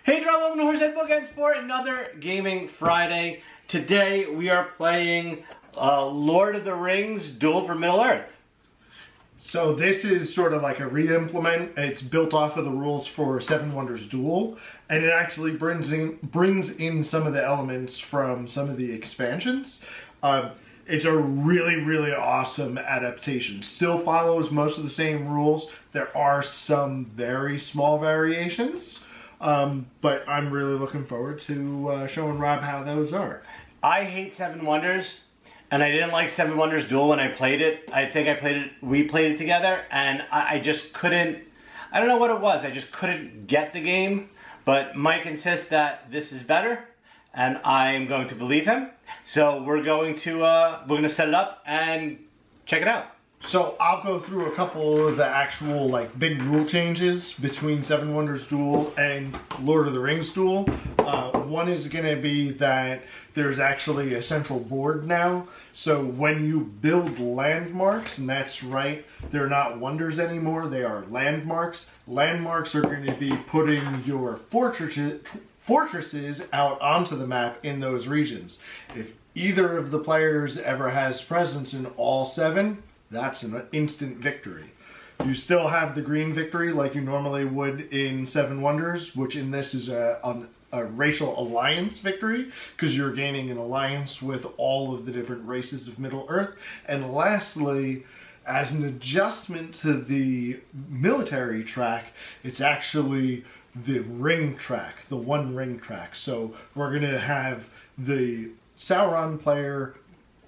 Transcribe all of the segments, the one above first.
Hey, welcome to Horsehead Bookends for another Gaming Friday. Today we are playing Lord of the Rings Duel for Middle-earth. So this is sort of like a re-implement. It's built off of the rules for Seven Wonders Duel, and it actually brings in some of the elements from some of the expansions. It's a really awesome adaptation. Still follows most of the same rules. There are some very small variations. But I'm really looking forward to showing Rob how those are. I hate Seven Wonders, and I didn't like Seven Wonders Duel when I played it. We played it together, and I just couldn't, I don't know what it was, I just couldn't get the game. But Mike insists that this is better, and I'm going to believe him. So we're going to set it up and check it out. So I'll go through a couple of the actual big rule changes between Seven Wonders Duel and Lord of the Rings Duel. One is going to be that there's actually a central board now. So when you build landmarks, and that's right, they're not wonders anymore, they are landmarks. Landmarks are going to be putting your fortresses out onto the map in those regions. If either of the players ever has presence in all seven, that's an instant victory. You still have the green victory like you normally would in Seven Wonders, which in this is a racial alliance victory, because you're gaining an alliance with all of the different races of Middle-earth. And lastly, as an adjustment to the military track, it's actually the ring track, the one ring track. So we're going to have the Sauron player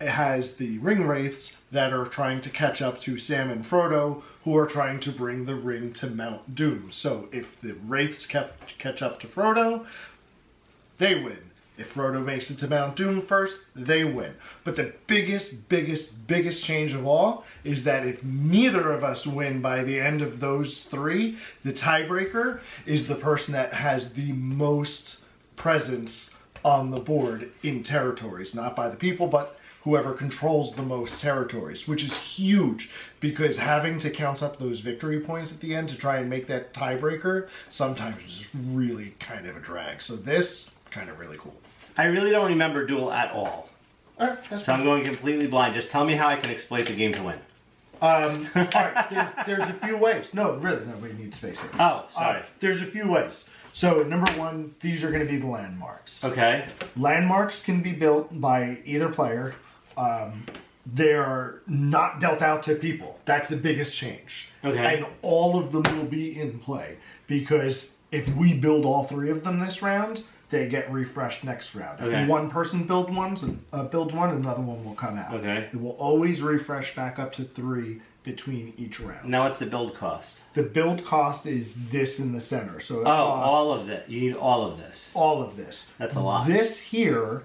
has the ring wraiths that are trying to catch up to Sam and Frodo, who are trying to bring the ring to Mount Doom. So if the wraiths catch up to Frodo, they win. If Frodo makes it to Mount Doom first, they win. But the biggest change of all is that if neither of us win by the end of those three, the tiebreaker is the person that has the most presence on the board in territories. Not by the people, but whoever controls the most territories, which is huge, because having to count up those victory points at the end to try and make that tiebreaker sometimes is really kind of a drag. So this, kind of really cool. I really don't remember Duel at all. Alright, so I'm going completely blind. Just tell me how I can exploit the game to win. Alright, there's a few ways. No, really, no, we need space here. Oh, sorry. There's a few ways. So, number one, these are going to be the landmarks. Okay. Landmarks can be built by either player. They're not dealt out to people. That's the biggest change. Okay. And all of them will be in play, because if we build all three of them this round, they get refreshed next round. Okay. If one person builds one, another one will come out. Okay. It will always refresh back up to 3 between each round. Now what's the build cost? The build cost is this in the center. So it costs all of it. You need all of this. All of this. That's a lot. This here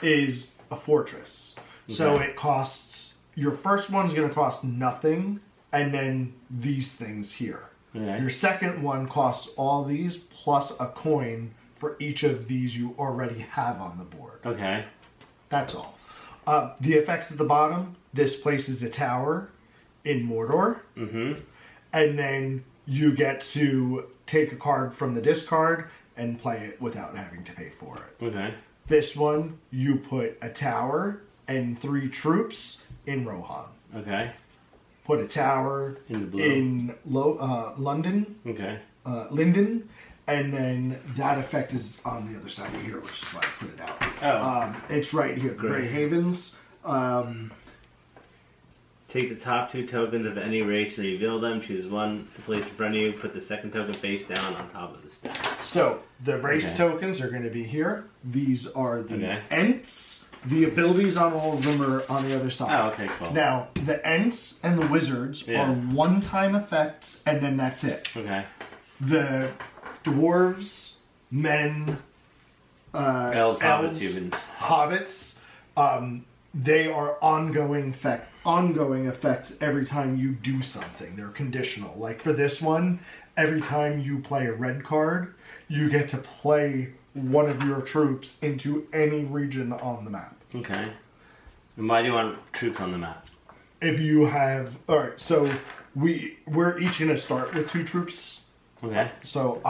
is a fortress. Okay. So it costs, your first one's going to cost nothing, and then these things here. Okay. Your second one costs all these plus a coin for each of these you already have on the board. Okay. That's all. The effects at the bottom, this places a tower in Mordor. Mm-hmm. And then you get to take a card from the discard and play it without having to pay for it. Okay. This one, you put a tower and 3 troops in Rohan. Okay. Put a tower in London. Okay. Linden. And then that effect is on the other side of here, which is why I put it out. Oh. It's right here, the Grey Havens. Take the top 2 tokens of any race and reveal them. Choose one to place in front of you. Put the second token face down on top of the stack. So the race tokens are going to be here. These are the Ents. The abilities on all of them are on the other side. Oh, okay, cool. Now, the Ents and the Wizards are one-time effects, and then that's it. Okay. The dwarves, men, elves, hobbits, humans. Hobbits, they are ongoing effects every time you do something. They're conditional. Like for this one, every time you play a red card, you get to play one of your troops into any region on the map. Okay. And why do you want troops on the map? If you have... Alright, so we're each going to start with 2 troops Okay. So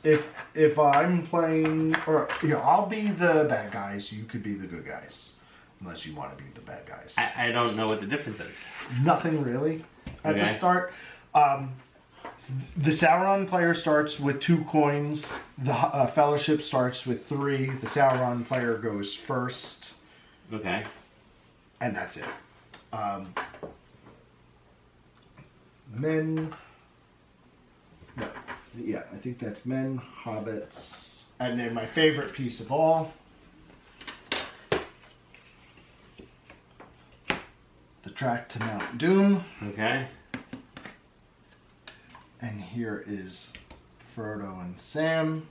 if I'm playing, or I'll be the bad guys. You could be the good guys, unless you want to be the bad guys. I don't know what the difference is. Nothing really at the Okay. start. The Sauron player starts with 2 coins. The Fellowship starts with 3. The Sauron player goes first. Okay. And that's it. Men. No. Yeah, I think that's men, hobbits. And then my favorite piece of all. The track to Mount Doom. Okay. And here is Frodo and Sam.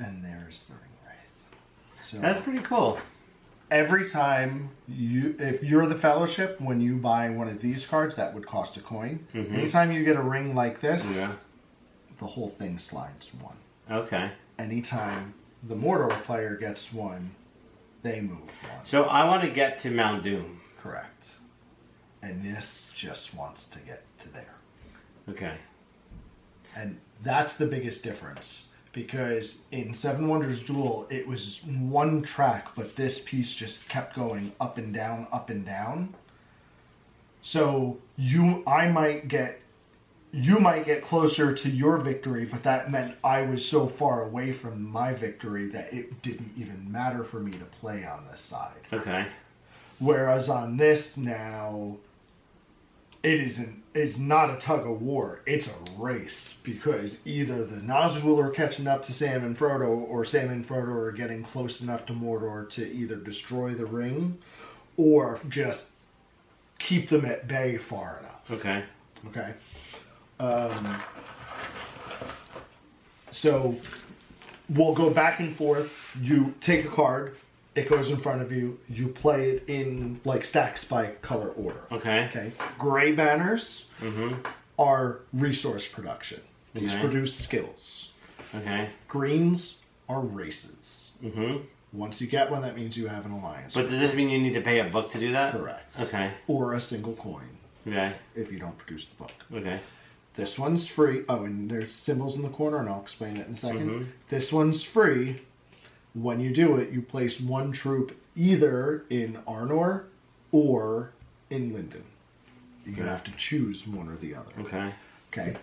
And there's the Ring Wraith. So That's pretty cool. every time if you're the Fellowship, when you buy one of these cards, that would cost a coin. Mm-hmm. Anytime you get a ring like this, Yeah. the whole thing slides 1. Okay. Anytime the Mordor player gets 1, they move 1. So I want to get to Mount Doom. Correct. And this just wants to get to there. Okay. And that's the biggest difference. Because in Seven Wonders Duel, it was 1 track, but this piece just kept going up and down, up and down. So you might get closer to your victory, but that meant I was so far away from my victory that it didn't even matter for me to play on this side. Okay. Whereas on this now, it's not a tug of war, it's a race, because either the Nazgul are catching up to Sam and Frodo, or Sam and Frodo are getting close enough to Mordor to either destroy the ring, or just keep them at bay far enough. Okay. Okay? So, we'll go back and forth. You take a card, it goes in front of you, you play it in like stacks by color order. Okay. Okay. Gray banners Mm-hmm. are resource production. These Okay. produce skills. Okay. Greens are races. Mm-hmm. Once you get one, that means you have an alliance. But does this mean you need to pay a book to do that? Correct. Okay. Or a single coin Okay. if you don't produce the book. Okay. This one's free. Oh, and there's symbols in the corner, and I'll explain it in a second. Mhm. This one's free. When you do it, you place 1 troop either in Arnor or in Lindon. You Okay. have to choose one or the other. Okay. Okay.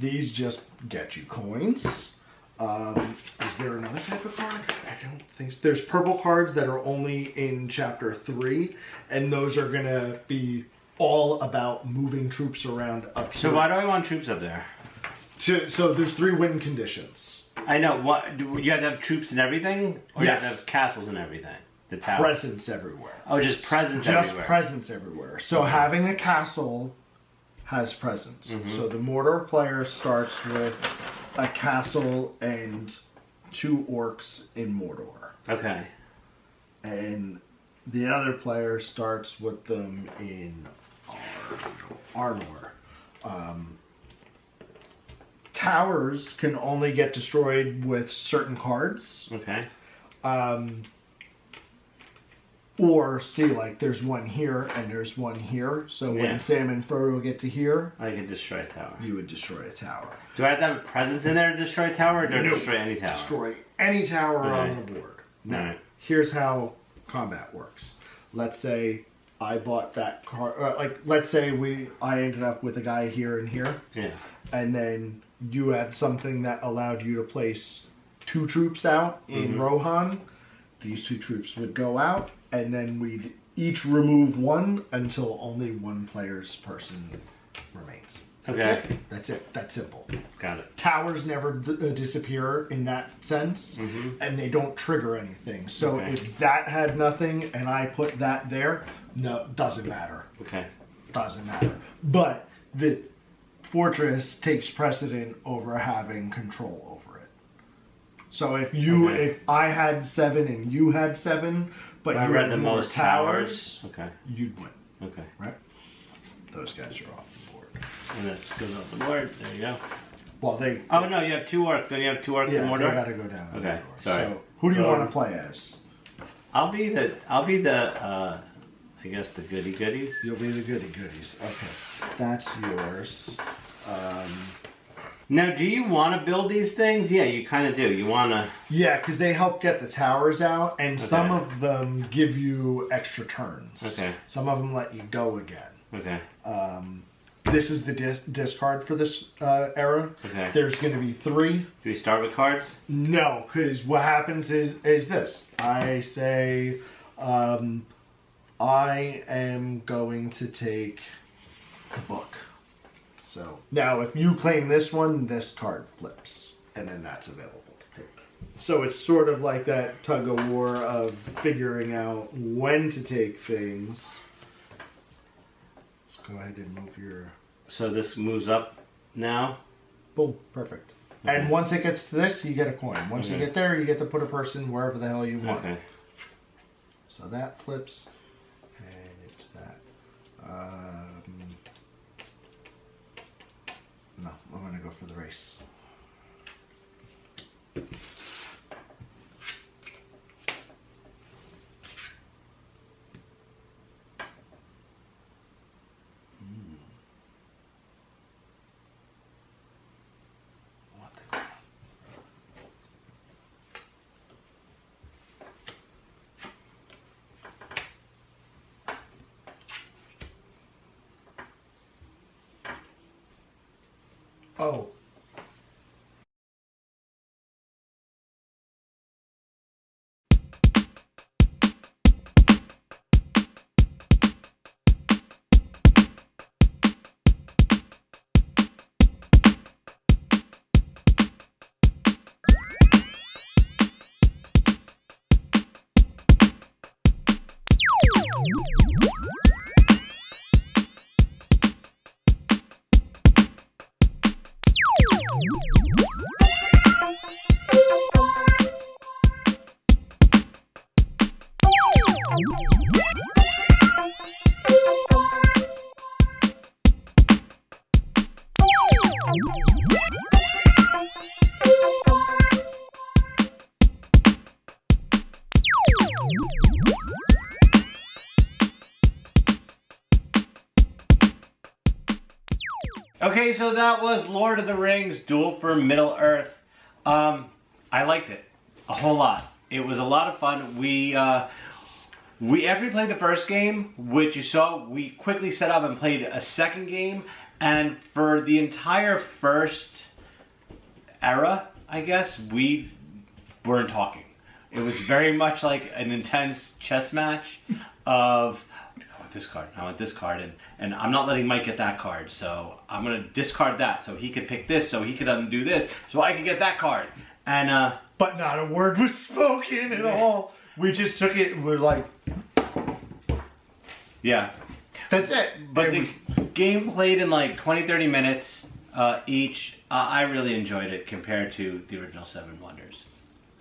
These just get you coins. Is there another type of card? I don't think so. There's purple cards that are only in Chapter 3, and those are going to be all about moving troops around up here. So why do I want troops up there? So there's 3 win conditions. I know. What do you have to have troops and everything, or you have to Yes. have castles and everything? The tower. Presence everywhere. Oh, just presents Just everywhere. presence everywhere. So having a castle has presence. Mhm. So the Mordor player starts with a castle and 2 orcs in Mordor. Okay. And the other player starts with them in Arnor. Towers can only get destroyed with certain cards. Okay. Or see, like, there's one here and there's one here. So Yeah. when Sam and Frodo get to here, I can destroy a tower. you would destroy a tower. Do I have to have a presence in there to destroy a tower, or do I No. destroy any tower? Destroy any tower on Right. the board. Now, Right. here's how combat works. Let's say I bought that card. Let's say I ended up with a guy here and here, Yeah. and then you had something that allowed you to place 2 troops out in Mhm. Rohan. These 2 troops would go out, and then we'd each remove 1 until only 1 player's person remains. That's Okay. it. That's it. That's simple. Got it. Towers never disappear in that sense, Mhm. and they don't trigger anything. So Okay. if that had nothing and I put that there, no, doesn't matter. Okay. Doesn't matter. But the fortress takes precedent over having control over it. So Okay. if I had 7 and you had 7, but I you read had the more most towers, Okay. you'd win. Okay. Right? Those guys are off the board. And that just goes off the board. There you go. Well, they. Oh no, you have 2 orcs. Don't you have 2 orcs Yeah, in they Mordor? gotta go down. Okay, Mordor. sorry. So, who do you So- want to play as? I'll be the I guess the goody goodies. You'll be the goody goodies. Okay, that's yours. Now, do you want to build these things? Yeah, you kind of do. You want to... Yeah, because they help get the towers out, and some of them give you extra turns. Okay. Some of them let you go again. Okay. This is the discard for this era. Okay. There's going to be 3. Do we start with cards? No, because what happens is this. I say, I am going to take the book. So now if you claim this one, this card flips, and then that's available to take. So it's sort of like that tug of war of figuring out when to take things. Let's go ahead and move your... So this moves up now? Boom, perfect. Okay. And once it gets to this, you get a coin. Once you get there, you get to put a person wherever the hell you want. Okay. So that flips, and it's that. No, I'm going to go for the race. Oh. Okay, so that was Lord of the Rings Duel for Middle-earth. I liked it a whole lot. It was a lot of fun. We after we played the first game, which you saw, we quickly set up and played a second game. And for the entire first era, I guess, we weren't talking. It was very much like an intense chess match of, I want this card, I want this card, and I'm not letting Mike get that card, so I'm going to discard that so he could pick this, so he could undo this, so I could get that card. And but not a word was spoken at all. We just took it and we're like... Yeah. That's it. But the game played in like 20-30 minutes each. I really enjoyed it compared to the original Seven Wonders.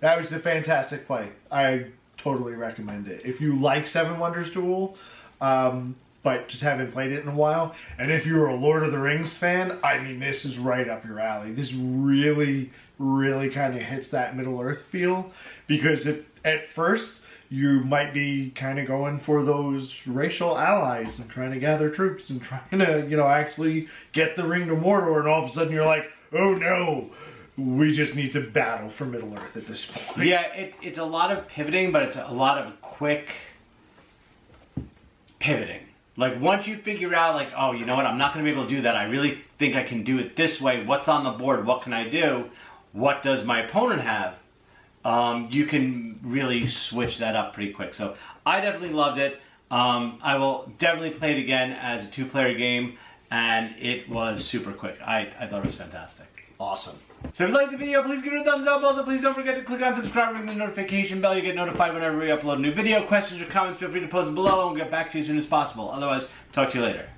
That was a fantastic play. I totally recommend it. If you like Seven Wonders Duel, but just haven't played it in a while, and if you're a Lord of the Rings fan, I mean, this is right up your alley. This really, really kind of hits that Middle-earth feel, because at first, you might be kind of going for those racial allies and trying to gather troops and trying to, you know, actually get the ring to Mordor, and all of a sudden you're like, oh no, we just need to battle for Middle-earth at this point. Yeah, it's a lot of pivoting, but it's a lot of quick pivoting. Like, once you figure out, like, oh, you know what, I'm not going to be able to do that. I really think I can do it this way. What's on the board? What can I do? What does my opponent have? You can really switch that up pretty quick. So I definitely loved it. I will definitely play it again as a 2-player game, and it was super quick. I thought it was fantastic. Awesome. So if you liked the video, please give it a thumbs up. Also, please don't forget to click on subscribe, ring the notification bell. You get notified whenever we upload a new video. Questions or comments, feel free to post them below, and we'll get back to you as soon as possible. Otherwise, talk to you later.